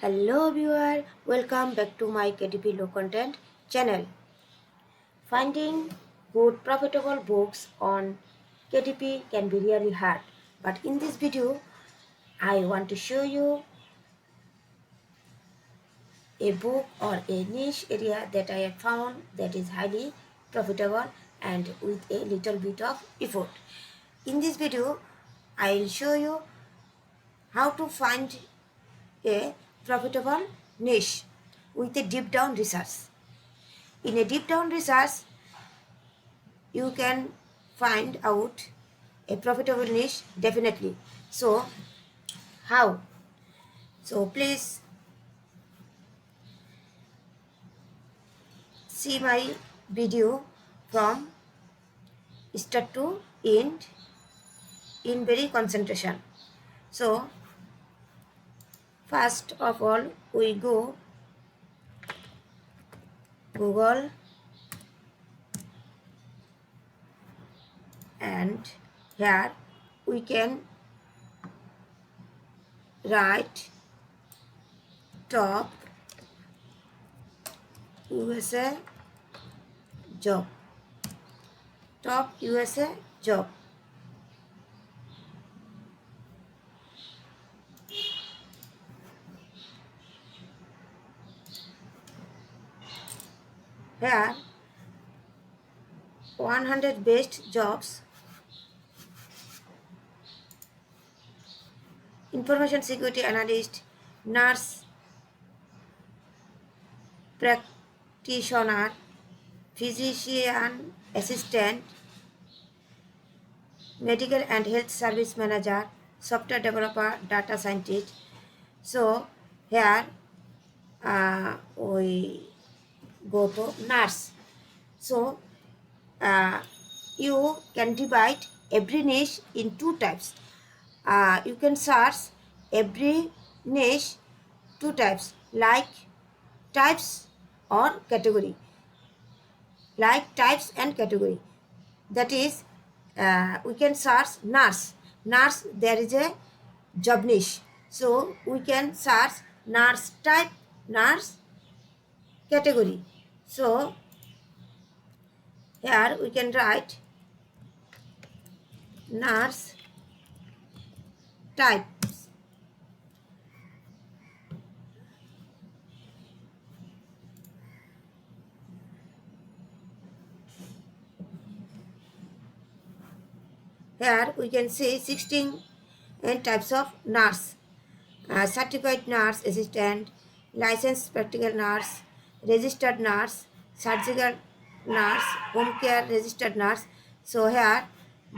Hello viewer, welcome back to my KTP Low Content channel. Finding good profitable books on KTP can be really hard, but in this video I want to show you a book or a niche area that I have found that is highly profitable and with a little bit of effort. In this video I will show you how to find a profitable niche with a deep down research. In a deep down research, you can find out a profitable niche definitely. So, how? So, please see my video from start to end in very concentration. So, first of all, we go Google and here we can write top USA job. Top USA job. Here 100 best jobs, information security analyst, nurse practitioner, physician assistant, medical and health service manager, software developer, data scientist. So here we go to nurse. So you can divide every niche in two types. You can search every niche two types, like types or category, like types and category. That is, we can search nurse. Nurse, there is a job niche. So we can search nurse type, nurse category. So here we can write nurse types. Here we can see 16 types of nurse. Certified nurse assistant, licensed practical nurse, registered nurse, surgical nurse, home care registered nurse. So here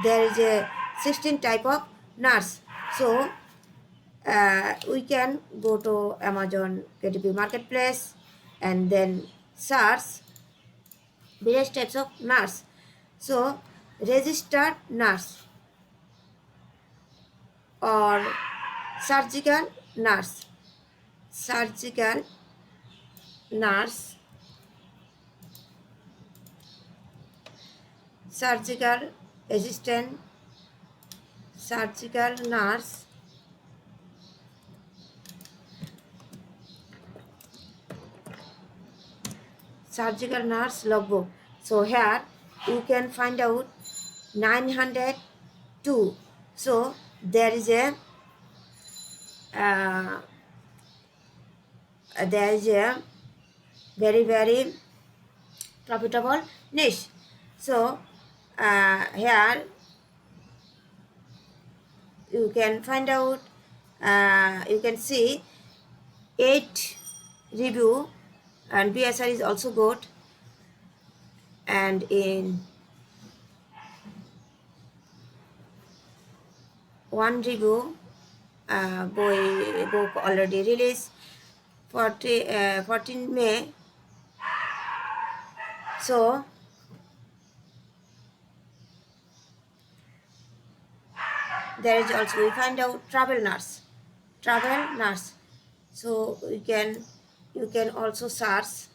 there is a 16 type of nurse. So we can go to Amazon KTP Marketplace and then search various types of nurse. So registered nurse or surgical nurse, surgical nurse, surgical assistant, surgical nurse, surgical nurse logbook. So here you can find out 902. So there is a very profitable niche. So here you can find out, you can see 8 review and BSR is also good, and in 1 review book already released 14 May. So there is also, we find out travel nurse. So you can also search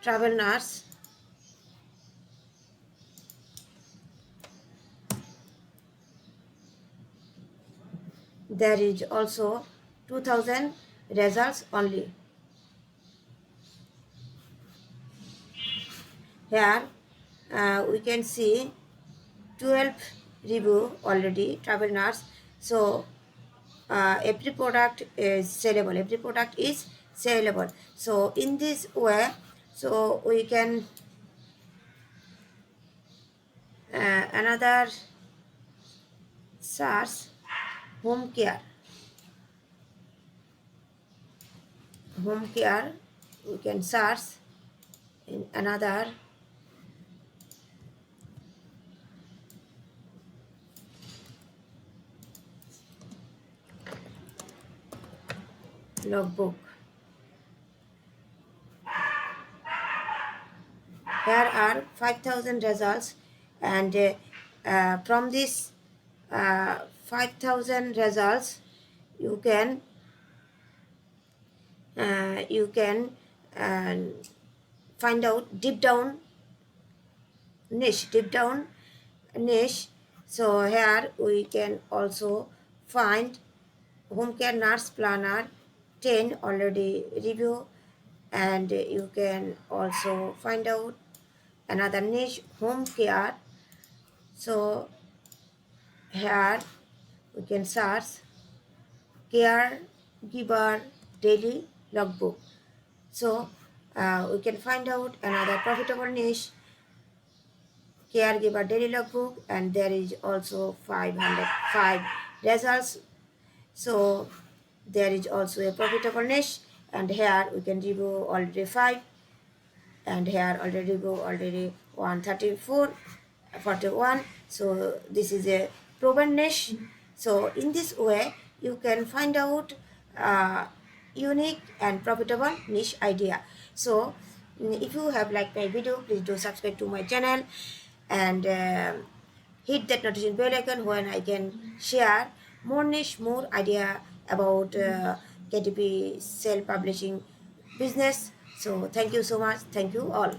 travel nurse. There is also 2000 results only. Here we can see 12 review already, travel nurse. So every product is sellable. Every product is sellable. So in this way, so we can another search home care. Home care we can search in another logbook. Here are 5,000 results, and from this 5,000 results, you can uh, find out deep down niche. So here we can also find home care nurse planner 10 already review, and you can also find out another niche home care. So here we can search caregiver daily logbook. So we can find out another profitable niche caregiver daily logbook, and there is also 505 results. So there is also a profitable niche, and here we can review already 5, and here already go already 134 41. So this is a proven niche. So in this way you can find out unique and profitable niche idea. So if you have liked my video, please do subscribe to my channel, and hit that notification bell icon when I can share more niche, more idea about KTP self publishing business. So thank you so much. Thank you all.